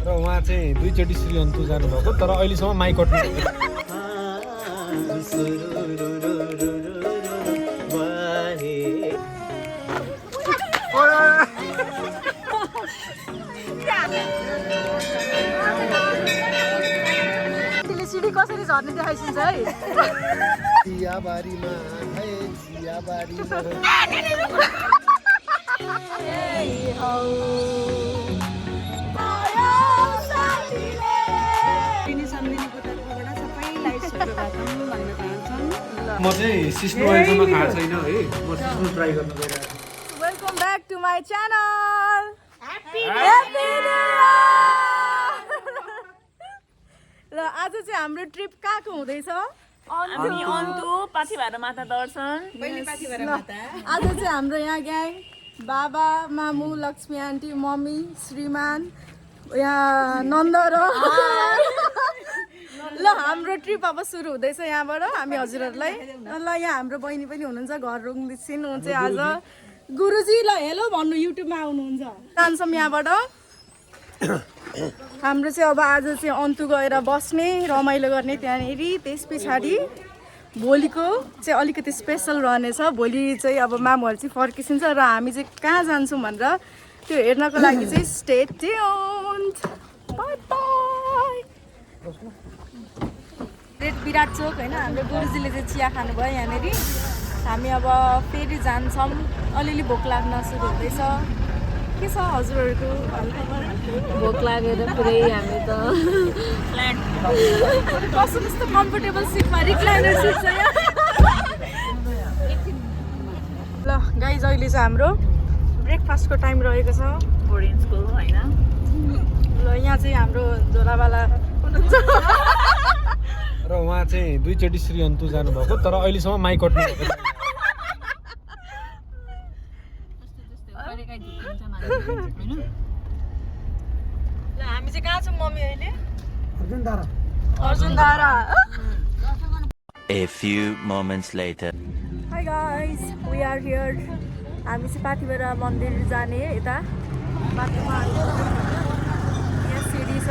र उहाँ चाहिँ दुईचोटि श्री अन्तु जानुभएको तर अहिलेसम्म माइक कट्नु सिडी कसरी झर्ने देखाइसिन्छ है चियाबारीमा चियाबारीमा म चाहिँ सिस्नो अहिलेसम्म खाएको छैन है म सिस्नो ट्राई गर्न गइरहेको छु welcome back to my channel र आज चाहिँ हाम्रो ट्रिप कहाँको हुँदैछ हामी अन्तु पाथिभरा माता दर्शन आज चाहिँ हाम्रो यहाँ ग्याङ बाबा मामु लक्ष्मी आन्टी मम्मी श्रीमान यहाँ नन्द र ल हाम्रो ट्रिप अब सुरु हुँदैछ यहाँबाट हामी हजुरहरूलाई ल यहाँ हाम्रो बहिनी पनि हुनुहुन्छ घर रुङ्दिसिन ऊ चाहिँ आज गुरुजी ल हेलो भन्नु युट्युबमा आउनुहुन्छ जान्छौँ यहाँबाट हाम्रो चाहिँ अब आज चाहिँ अन्तु गएर बस्ने रमाइलो गर्ने त्यहाँनिर त्यस पछाडि भोलिको चाहिँ अलिकति स्पेसल रहनेछ भोलि चाहिँ अब मामुहरू चाहिँ फर्किसिन्छ र हामी चाहिँ कहाँ जान्छौँ भनेर त्यो हेर्नको लागि चाहिँ स्टे ट्युन्ड बाइ बाइ रेड विराट चोक होइन हाम्रो गुरुजीले चाहिँ चिया खानुभयो यहाँनिर हामी अब फेरि जान्छौँ अलिअलि भोक लाग्न सुरु हुँदैछ के छ हजुरहरूको भोक लागेर पुरै हामी त कस्तो कस्तो कम्फोर्टेबल सिटमा रिक्लाइनर सिट छ यहाँ ल गाइज अहिले चाहिँ हाम्रो ब्रेकफास्टको टाइम रहेको छ बोर्डिङ्सको होइन ल यहाँ चाहिँ हाम्रो झोलावाला हुनुहुन्छ र उहाँ चाहिँ दुईचोटि श्री अन्तु जानुभएको तर अहिलेसम्म माइक कट्नु ल हामी चाहिँ कहाँ छौँ मम्मी अहिले Arjundhara A few moments later. Hi guys, we are here. हामी चाहिँ पाथिभरा मन्दिर जाने यता बाटोमा यहाँ सिडी छ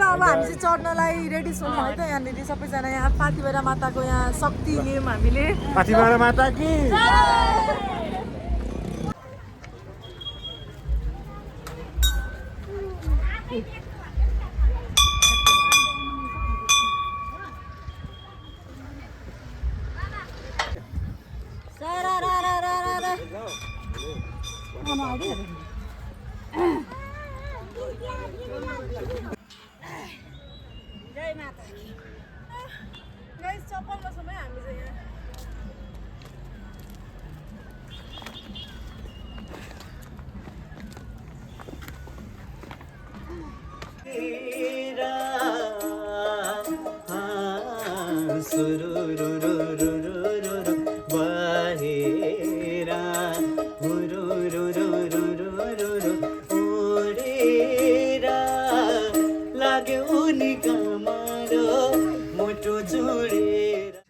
अब हामी चाहिँ चढ्नलाई रेडी छौँ है त यहाँनिर सबैजना यहाँ पाथिभरा माताको यहाँ शक्ति लियौँ हामीले पाथिभरा माता कि जय माता गाइस चप्पलमा छौँ है हामी चाहिँ यहाँ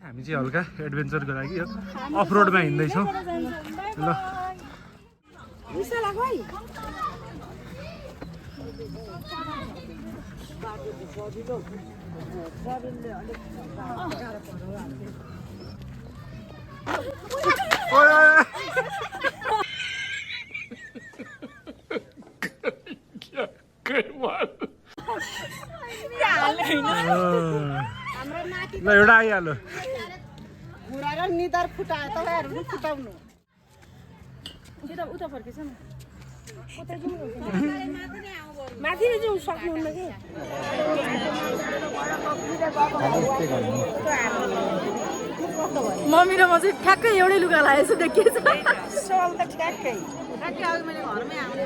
हामी चाहिँ हल्का एडभेन्चरको लागि यो अफरोडमा हिँड्दैछौँ ल ल एउटा आइहाल्यो निधार फुटायो तपाईँहरू फुटाउनु उता फर्केछ न माथि जाउँ सक्नुहुन्न कि मम्मी र म चाहिँ ठ्याक्कै एउटै लुगा लगाएछ देखिएछ ठ्याक्कै मैले घरमै आउने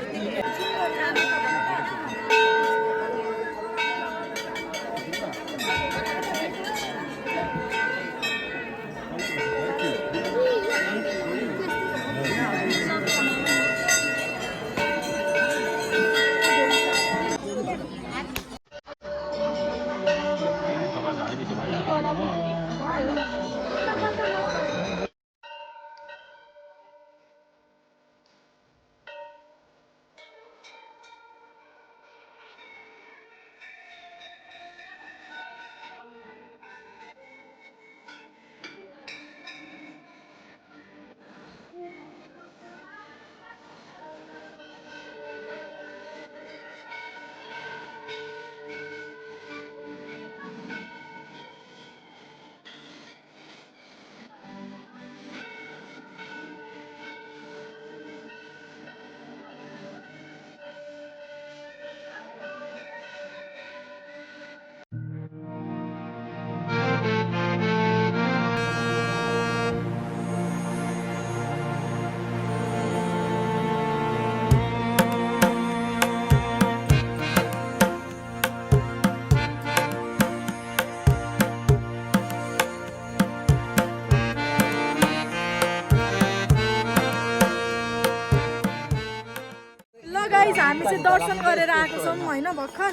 गाइस हामी चाहिँ दर्शन गरेर आएको छौँ होइन भर्खर।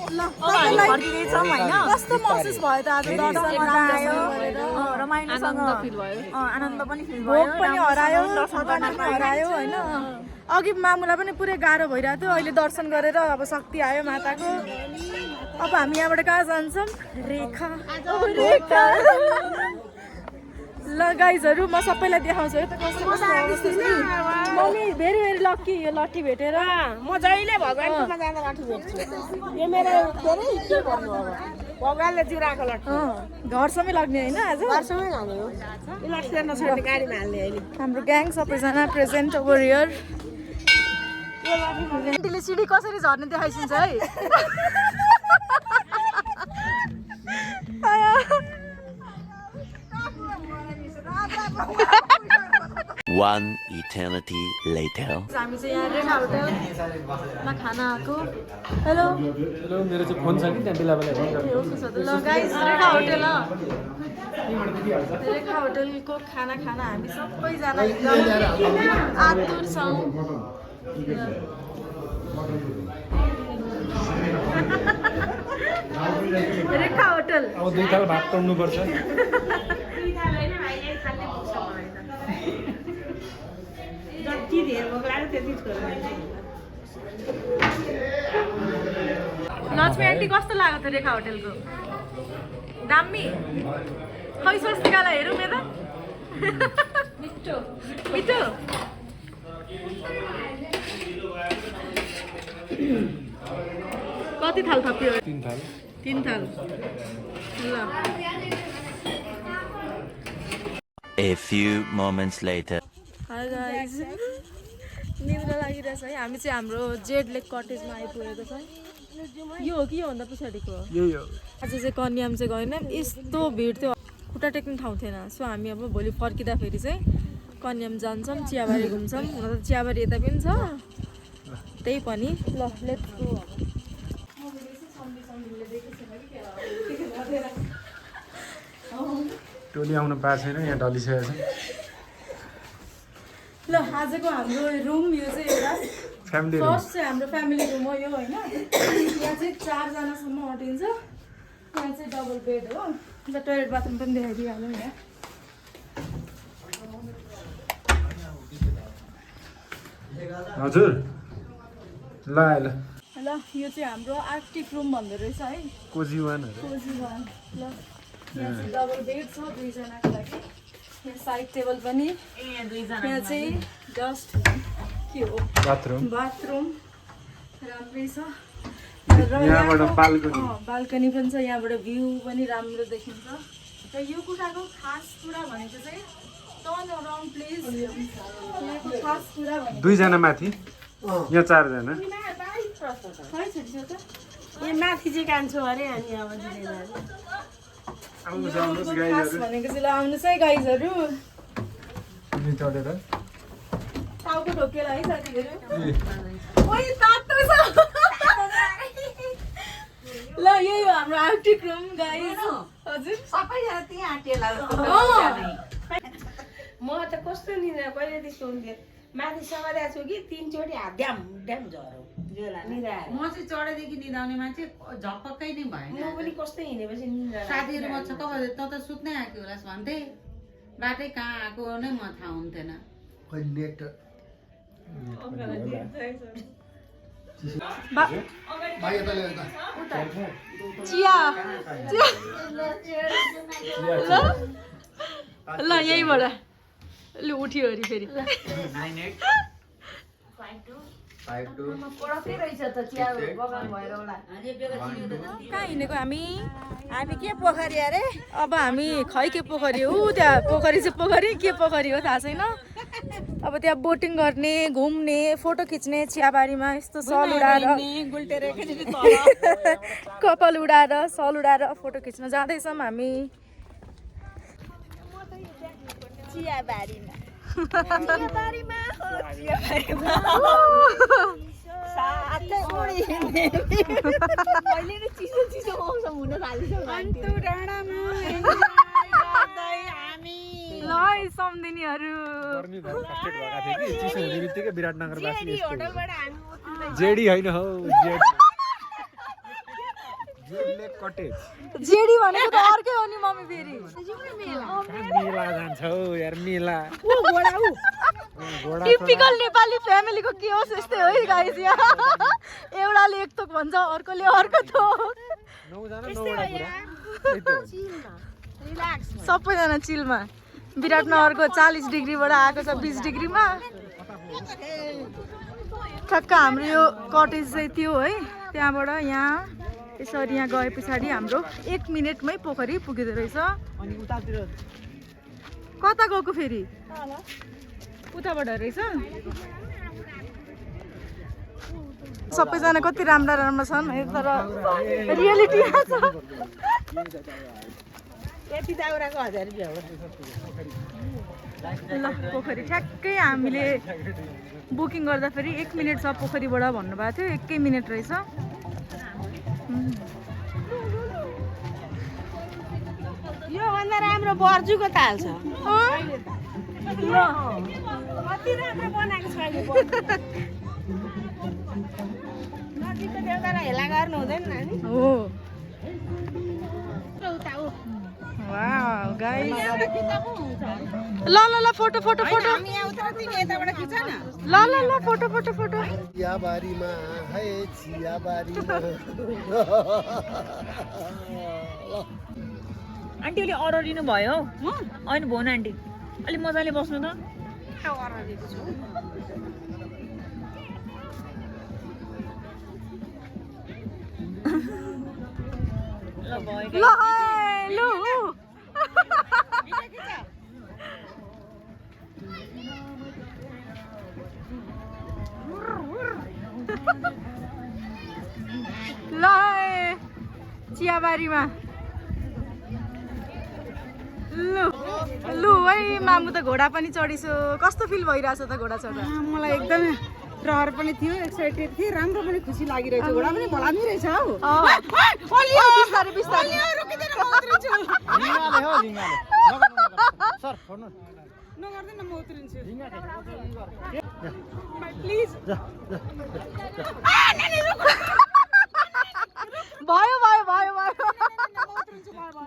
ल तपाईँलाई फर्किँदैछौँ होइन कस्तो महसुस भयो त आज दर्शन गरेर आयो रमाइलोसँग फिल भयो आनन्द पनि फिल भयो भोक पनि हरायो थकान पनि हरायो होइन। अघि मामुलाई पनि पुरै गाह्रो भइरहेको थियो, अहिले दर्शन गरेर अब शक्ति आयो माताको। अब हामी यहाँबाट कहाँ जान्छौँ? रेखा। ल गाइजहरू म सबैलाई देखाउँछु है त कस्तो कस्तो मम्मी भेरी भेरी लक्की यो लट्ठी भेटेर। म जहिले भगवान्कोमा जाँदा लट्ठी भेट्छु। यो मेरो के अरे के गर्नु अब भगवान्ले जिराएको लट्ठी घरसम्मै लाग्ने होइन आज? घरसम्मै जाने हो। यो लट्ठी नछोड्ने गाडीमा हाल्ने अहिले। हाम्रो ग्याङ सबैजना प्रेजेन्ट ओभर हियर। आन्टीले सिडी कसरी झर्ने देखाइदिन्छ है। One eternity later. हामी चाहिँ यहाँ रेखा होटलमा खाना आएको। हेलो हेलो मेरो चाहिँ फोन छ कि त्यहाँ बेला बेला ल गाइस रेखा होटल रेखा होटलको खाना खाना हामी सबैजना एकदम आतुर छौँ। रेखा होटल अब 2 थाल भात तोड्नुपर्छ। जति धेर भोक लाग्यो त्यति छोड्नु। लक्ष्मी आन्टी कस्तो लाग्यो त रेखा होटलको? दामी खै स्वस्तिकालाई हेरौँ यता। मिठो मिठो कति थाल थप्यो? 3 थाल 3 थाल। ल A few moments later. Hi guys निद्रा लागिरहेछ है। हामी चाहिँ हाम्रो जेड लेक कटेजमा आइपुगेको छौँ। यो हो कि योभन्दा पछाडिको हो? यही हो। आज चाहिँ कन्याम चाहिँ गएन, यस्तो भिड थियो खुट्टा टेक्ने ठाउँ थिएन। सो हामी अब भोलि फर्किँदाखेरि चाहिँ कन्याम जान्छौँ, चियाबारी घुम्छौँ। हुन त चियाबारी यता पनि छ त्यही पनि। ल लेट्स गो। टोली आउन पाएको छैन, यहाँ ढलिसकेको छ। ल आजको हाम्रो रुम यो चाहिँ एउटा फ्यामिली रुम। फर्स्ट चाहिँ हाम्रो फ्यामिली रुम हो यो होइन। यहाँ चाहिँ 4 जनासम्म अटिन्छ। यहाँ चाहिँ डबल बेड हो। अन्त टोइलेट बाथरुम पनि देखाइदिइहालौँ यहाँ। हजुर ल ल ल यो चाहिँ हाम्रो आर्कटिक रुम भन्दो रहेछ है। कोजी वानहरु। Cozy one. ल यहाँ चाहिँ डबल बेड छ 2 जनाको लागि। यहाँ साइड टेबल पनि। यहाँ चाहिँ जस्ट के हो बाथरुम राम्रै छ। यहाँबाट बाल्कनी। बाल्कनी पनि छ, यहाँबाट भ्यू पनि राम्रो देखिन्छ। र यो कोठाको खास कुरा भनेको चाहिँ टर्न अराउन्ड प्लेस। यहाँको खास कुरा भनेको 2 जना माथि, यहाँ 4 जना। खै छुट्यो त यो माथि चाहिँ कान्छो अरे अनि अब आउनुहोस् आउनुहोस् खास गाइजहरु। भनेको चाहिँ ल आउनुहोस् है गाइजहरु। नि चढेर टाउको ढोकेला है साथीहरु। ओइ तातो छ। ल यही हो हाम्रो आर्कटिक रुम गाइज। हजुर सबैजना त्यही आँटेला म त कस्तो निद्रा कहिले त्यस्तो हुन्थ्यो। माथि समातेको छु कि 3 चोटि हात ड्याम ड्याम झरो निद्रा। म चाहिँ चढेदेखि निदाउने मान्छे झपक्कै नै भएन। म पनि कस्तो हिँडेपछि निद्रा साथीहरू म छ त त सुत्नै आएको होलास् भन्थे, बाटै कहाँ आएको नै म थाहा हुन्थेन। चिया ल यहीबाट लु उठ्यो अरे फेरि। कहाँ हिँडेको हामी के पोखरी अरे? अब हामी खै के पोखरी हो त्यहाँ? पोखरी चाहिँ पोखरी के पोखरी हो थाहा छैन। अब त्यहाँ बोटिङ गर्ने घुम्ने फोटो खिच्ने चियाबारीमा यस्तो सल उडाएर कपाल उडाएर सल उडाएर फोटो खिच्न जाँदैछौँ हामी चियाबारीमा। ल हाई सम्धिनीहरू गर्मी भएर फर्स्टेड भएका थिए कि चिसो हुने बित्तिकै विराटनगरवासी यस्तो होटलबाट हामी उत्रिँदै जेडी होइन हौ जेडले कटेज जेडी भनेको त अर्कै हो नि मम्मी फेरि मेला जान्छ हौ यार मेला घोडा टिपिकल नेपाली फ्यामिलीको के होस् यस्तै हो है गाइस यहाँ एउटाले एक थोक भन्छ अर्कोले अर्को थोक 9 जना 9 वटा कुरा सबैजना चिलमा विराटनगरको 40 डिग्रीबाट आएको छ 20 डिग्रीमा ठक्क हाम्रो यो कटेज चाहिँ थियो है त्यहाँबाट यहाँ यसरी यहाँ गए पछाडि हाम्रो 1 मिनेटमै पोखरी पुगिँदो रहेछ कता गएको फेरि उताबाट रहेछ सबैजना कति राम्रा राम्रा छन् है तर रियालिटी छ यति दाउराको 1000 रुपियाँ हो ल पोखरी ठ्याक्कै हामीले बुकिङ गर्दाखेरि 1 मिनेट छ पोखरीबाट भन्नुभएको थियो 1 मिनेट रहेछ योभन्दा राम्रो बर्जुको ताल छ ल कति राम्रो बनाएको छ अहिले नजिकको देउतालाई हेला गर्नु हुँदैन नानी हो वाउ गाइस ल ल ल फोटो फोटो फोटो हामी यहाँ उत्र तिमी यताबाट खिच न ल ल ल फोटो फोटो फोटो चियाबारीमा है चियाबारीमा आन्टी अहिले अर्डर लिनु भयो होइन भन आन्टी अलिक मजाले बस्नु त ल भयो ल लु ल चियाबारीमा लु लु है मामु त घोडा पनि चढिसो कस्तो फिल भइरहेछ त घोडा चढ्दा मलाई एकदमै रहर पनि थियो एक्साइटेड थिएँ राम्रो पनि खुसी लागिरहेछ घोडा पनि भलामी रहेछ हौ बिस्तारै बिस्तारै नगर्दैन म उत्रिन्छु भयो भयो भयो भयो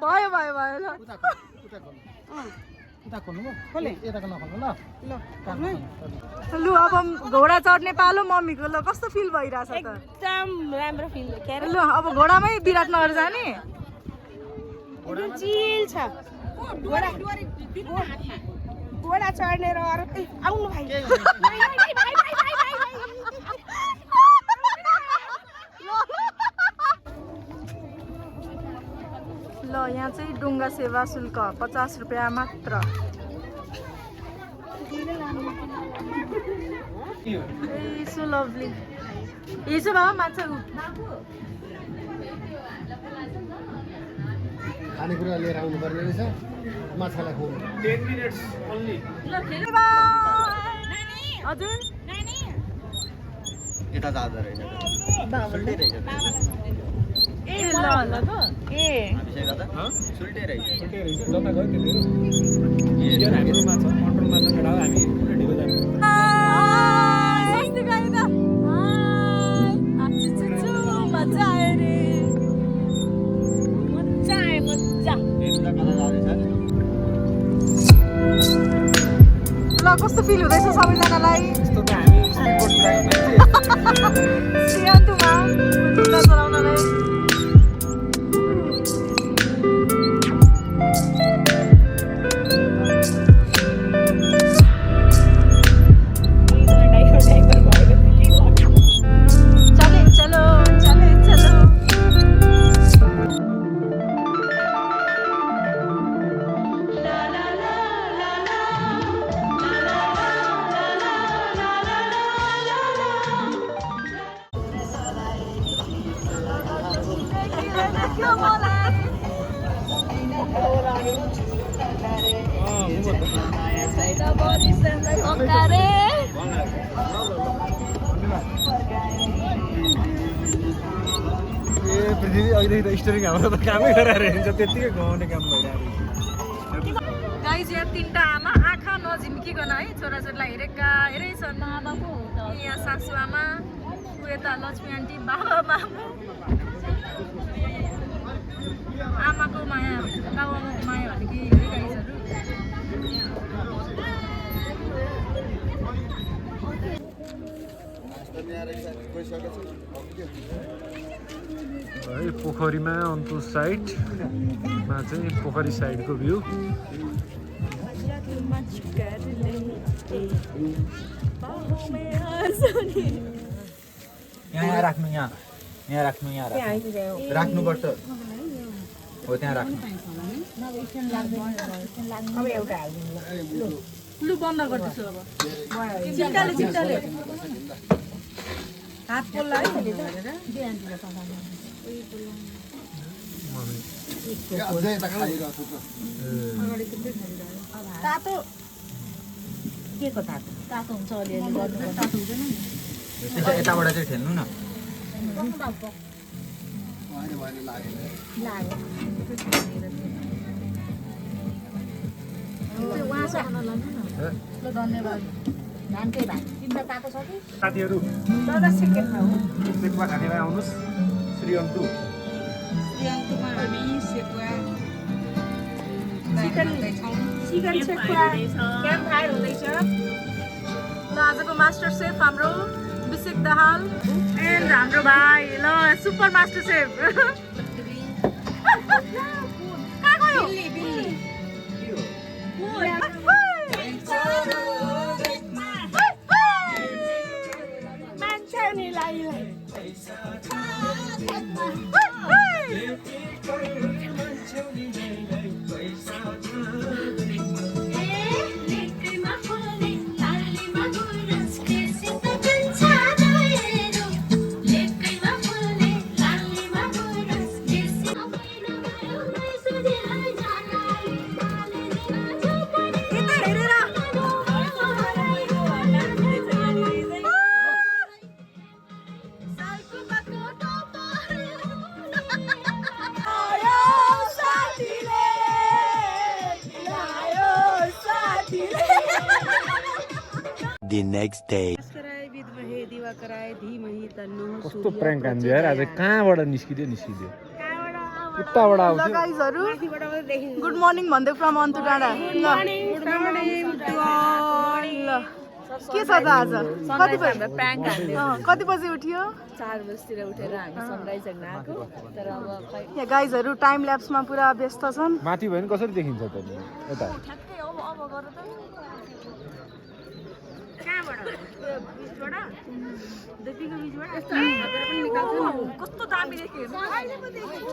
भयो भयो भयो ल लु अब घोडा चढ्ने पालो मम्मीको ल कस्तो फिल भइरहेछ त एकदम राम्रो फिल के अरे ल अब घोडामै विराटनगर जाने चिल छ घोडा चढ्ने र आउनु भाइ ल यहाँ चाहिँ डुङ्गा सेवा शुल्क 50 रुपियाँ मात्र सो लभली हिजो बाबा माछा खानेकुरा लिएर आउनुपर्ने रहेछ माछालाई खुवाउनु 10 मिनेट्स ओन्ली हजुर यता जाँदो रहेछ सुल्टे रहेछ ए ल ल त ए अभिषेक दादा सुल्टे रहेछ छुट्टै रहेछ जता गयो त्यतिखेर यहाँ हाम्रो माछा कन्ट्रोल माछा केटा हो हामी पुरै ढिलो जाने मजा आयो रे मजा आयो मजा ल कस्तो फिल हुँदैछ सबैजनालाई यस्तो त हामी स्पिडबोट चलाउने सियान्तुमा डुङ्गा चलाउनलाई चले चलो चले चलो ए पृथ्वी अहिलेदेखि त स्टोरिङ हाम्रो त कामै गरेर हिँड्छ त्यत्तिकै घुमाउने काम भइरहेको गाइज बुझ्या तिनवटा आमा आँखा नझिम्किकन है छोराछोरीलाई हेरेका हेरेछन् यहाँ सासु आमा ऊ यता लक्ष्मी आन्टी बाबा मामु आमाको माया बाबाको माया भनेको गाइजहरू है पोखरीमा अन्त साइडमा चाहिँ पोखरी साइडको भ्यू यहाँ राख्नु यहाँ राख्नु राख्नुपर्छ हो त्यहाँ राख्नु लु बन्द गर्दैछु अब चिन्ताले हात पोल्ला है तातो के को तातो हुन्छ अलिअलि गर्नु तातो हुँदैन नि यताबाट चाहिँ ठेल्नु न साथीहरू सेकुवा खानेमा आउनुहोस् श्री अन्तु चिकन सेकुवा क्याम्प फायर हुँदैछ ल आजको मास्टर सेफ हाम्रो विशेक दाहाल एन्ड हाम्रो भाइ ल सुपर मास्टर सेफ कहाँ गयो The next day. कस्तो प्र्याङ्क हान्दियो यार आज कहाँबाट निस्किदियो उताबाट आउँछ गाइजहरु गुड मर्निङ भन्दै फ्रम अन्तु डाँडा ल के छ त आज कति बजे उठ्यो 4 बजेतिर उठेर हामी सनराइज हेर्न आएको तर अब यहाँ गाइजहरु टाइम ल्याप्समा पुरा व्यस्त छन् माथि भयो भने कसरी देखिन्छ त यता ठ्याक्कै अब गर त कहाँबाट बीचबाट देखिको बीचबाट यस्तो हातबाट पनि निकाल्छ नि कस्तो दामी देखियो अहिले पो देखेको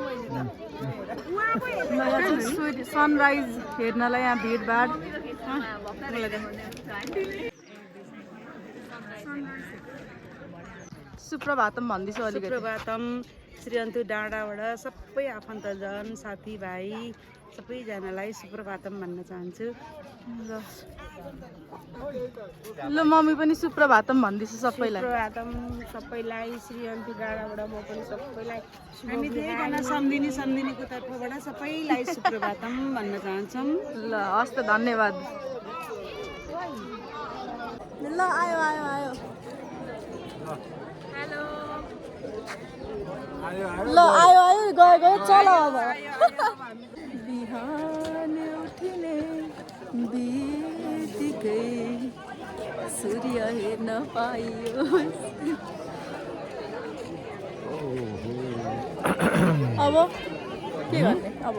मैले सनराइज हेर्नलाई यहाँ भिडभाड सुप्रभातम भन्दैछु अलिकति सुप्रभातम श्रीअन्तु डाँडाबाट सबै आफन्तजन साथीभाइ सबैजनालाई सुप्रभातम भन्न चाहन्छु ल मम्मी पनि सुप्रभातम भन्दैछु सबैलाई सुप्रभातम सबैलाई श्रीअन्तु डाँडाबाट म पनि सबैलाई हामी दुईजना सम्धिनीको तर्फबाट सबैलाई सुप्रभातम भन्न चाहन्छौँ ल हस् त धन्यवाद ल आयो हेलो ल आयो गयो चल अब बिहान उठिने बित्तिकै सूर्य हेर्न पाइयो अब के गर्ने अब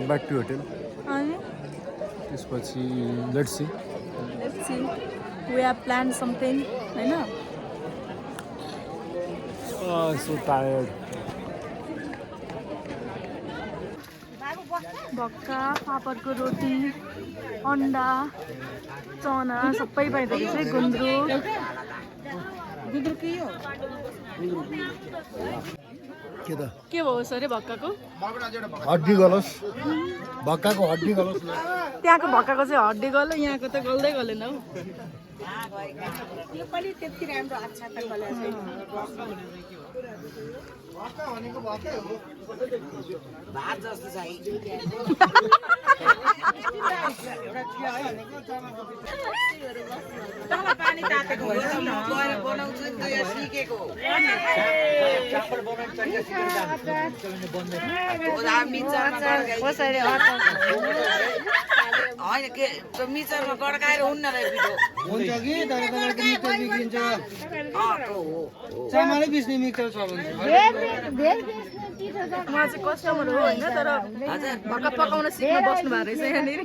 ब्याक टु होटल अनि त्यसपछि let's see we have planned something हैन so tired भक्का पापडको रोटी अन्डा चना सबै पाइँदो रहेछ गुन्द्रुक के भयो सर भक्काको हड्डी गलोस् भक्काको हड्डी गलोस् त्यहाँको भक्काको चाहिँ हड्डी गल्यो यहाँको त गल्दै गलेन हौ यो पनि त्यति राम्रो अच्छा त गलेको छैन भात जस्तो छ पानी तातेको होइन गएर बनाउँछु नि त यहाँ सिकेको कसरी होइन के मिक्सरमा गड्काएर हुन्न रहेछ पिठो हुन्छ कि तर तपाईँको मिक्सर बिग्रिन्छ चामलै बिच्ने मिक्सर छ भने म चाहिँ कस्टमर हो होइन तर भक्का पकाउन सिक्न बस्नु भएको रहेछ यहाँनिर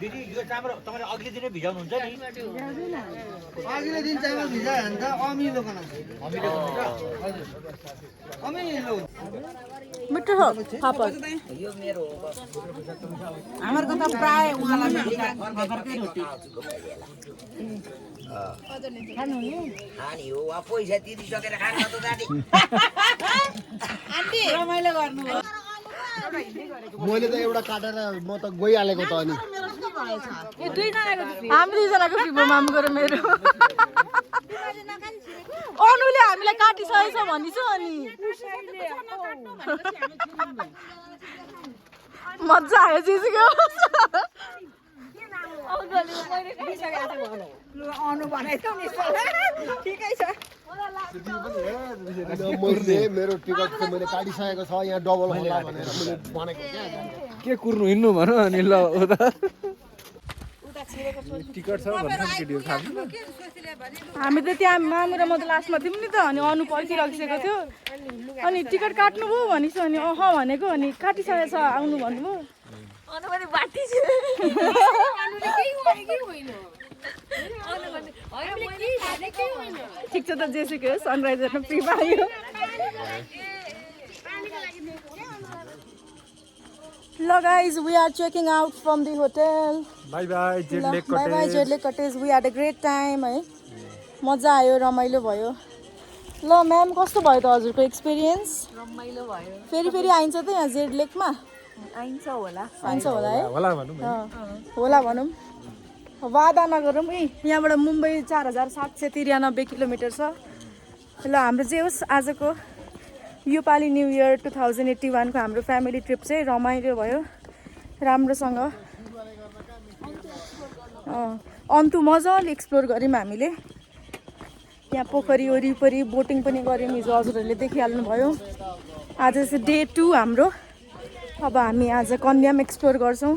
दिदी यो चामल तपाईँले अघिल्लो दिनै भिजाउनुहुन्छ नि अघिल्लो दिन चामल भिजायो भने त अमिलो बनाउँछ अमिलो मिठो छ पापड हाम्रो त प्राय उहाँलाई घरकै रोटी हानी हो वा पैसा तिरिसकेर खान त जाने रमाइलो गर्नु मैले त एउटा काटेर म त गइहालेको त अनि हामी दुईजनाको फिबो मामुको र मेरो अनुले हामीलाई काटिसकेछ भनिस अनि मजा आयो जिसको मैले मेरो टिकट चाहिँ मैले काटिसकेको छ यहाँ डबल होला भनेर मैले भनेको क्या के कुर्नु हिँड्नु भन अनि ल उता टिकट छ भन्छ केटीहरू थाहा छैन हामी त त्यहाँ मामु र म त लास्टमा थियौँ नि त अनि अनु पर्खिराखिसकेको थियो अनि टिकट काट्नुभयो भनिस अनि अह भनेको अनि काटिसकेको छ आउनु भन्नुभयो ठिक छ त जेसुकै सनराइज हेर्न फ्री पायो ल guys we are checking out from the hotel bye bye Jet Lake bye bye Jet Lake cottage we had a great time है मजा आयो रमाइलो भयो ल म्याम कस्तो भयो त हजुरको एक्सपिरियन्स रमाइलो भयो फेरि फेरि आइन्छ त यहाँ जेट लेकमा आइन्छ होला आइन्छ होला है होला भनौँ होला भनौँ वादा नगरौँ है यहाँबाट मुम्बई 4793 किलोमिटर छ ल हाम्रो जे होस् आजको योपालि न्यू इयर 2081 को हाम्रो फ्यामिली ट्रिप चाहिँ रमाइलो भयो राम्रोसँग अन्तु मजाले एक्सप्लोर गऱ्यौँ हामीले यहाँ पोखरी वरिपरि बोटिङ पनि गऱ्यौँ हिजो हजुरहरूले देखिहाल्नुभयो आज चाहिँ डे 2 हाम्रो अब हामी आज कन्याम एक्सप्लोर गर्छौँ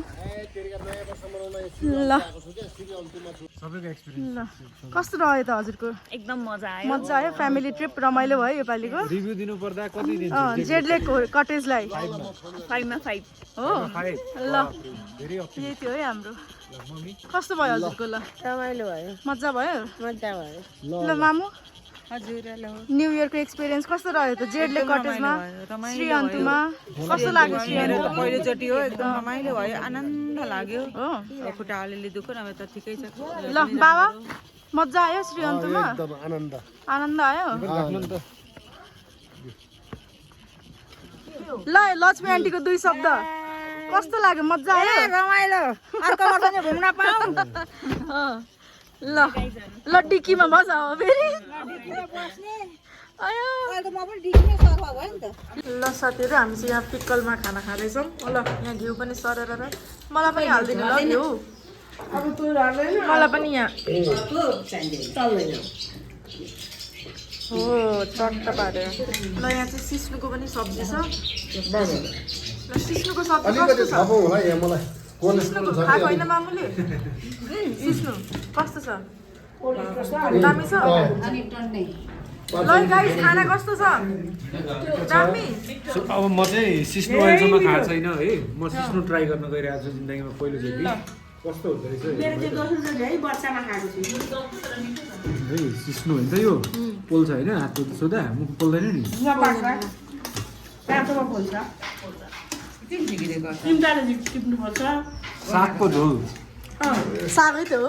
ल सबैको एक्सपिरियन्स ल कस्तो रह्यो त हजुरको एकदम मजा आयो मजा आयो फ्यामिली ट्रिप रमाइलो भयो योपालिको रिभ्यू दिनु पर्दा कति दिन्छ जेट लेक कटेजलाई 5 मा 5 हो ल धेरै यही थियो है हाम्रो कस्तो भयो हजुरको ल रमाइलो भयो मजा भयो मजा भयो ल मामु हजुर हेलो न्यू इयरको एक्सपिरियन्स कस्तो रह्यो त जेट लेक कटेजमा श्री अन्तुमा कस्तो लाग्यो श्री मेरो त पहिलोचोटि हो एकदम रमाइलो भयो आनन्द लाग्यो हो खुट्टा अलिअलि दुख्यो नभए त ठिकै छ ल बाबा मजा आयो श्री अन्तुमा एकदम आनन्द आनन्द आयो राख्नु नि त ल लक्ष्मी आन्टीको 2 शब्द कस्तो लाग्यो मजा आयो रमाइलो अर्को वर्ष नि घुम्न पाऊँ ल ल डिक्कीमा बस अब फेरि आयो ल साथीहरू हामी चाहिँ यहाँ पिक्कलमा खाना खाँदैछौँ ल यहाँ घिउ पनि सरेर मलाई पनि हालिदिनु ल घिउ मलाई पनि यहाँ हो चट्ट पारेर ल यहाँ चाहिँ सिस्नुको पनि सब्जी छ ल सिस्नुको सब्जी कस्तो छ होला यहाँ मलाई कोलेस्ट्रोल छ खाएको होइन मामुले सिस्नु कस्तो छ दामी छ ल गाइस खाना कस्तो छ दामी अब म चाहिँ सिस्नो अहिलेसम्म खाएको छैन है म सिस्नो ट्राई गर्न गइरहेको छु जिन्दगीमा पहिलोचोटि कस्तो हुँदो रहेछ है सिस्नो हुन्छ यो पोल्छ होइन हातको सोधा मुख पोल्दैन नि सागको झोल सागै त हो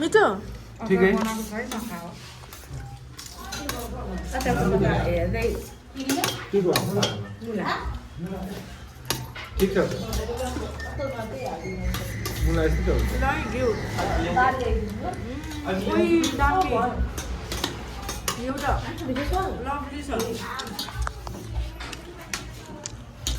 मिठो ठिकै ठिक छ मलाई यस्तो हुन्छ ल घिउ ओइ दामी एउटा लभली छ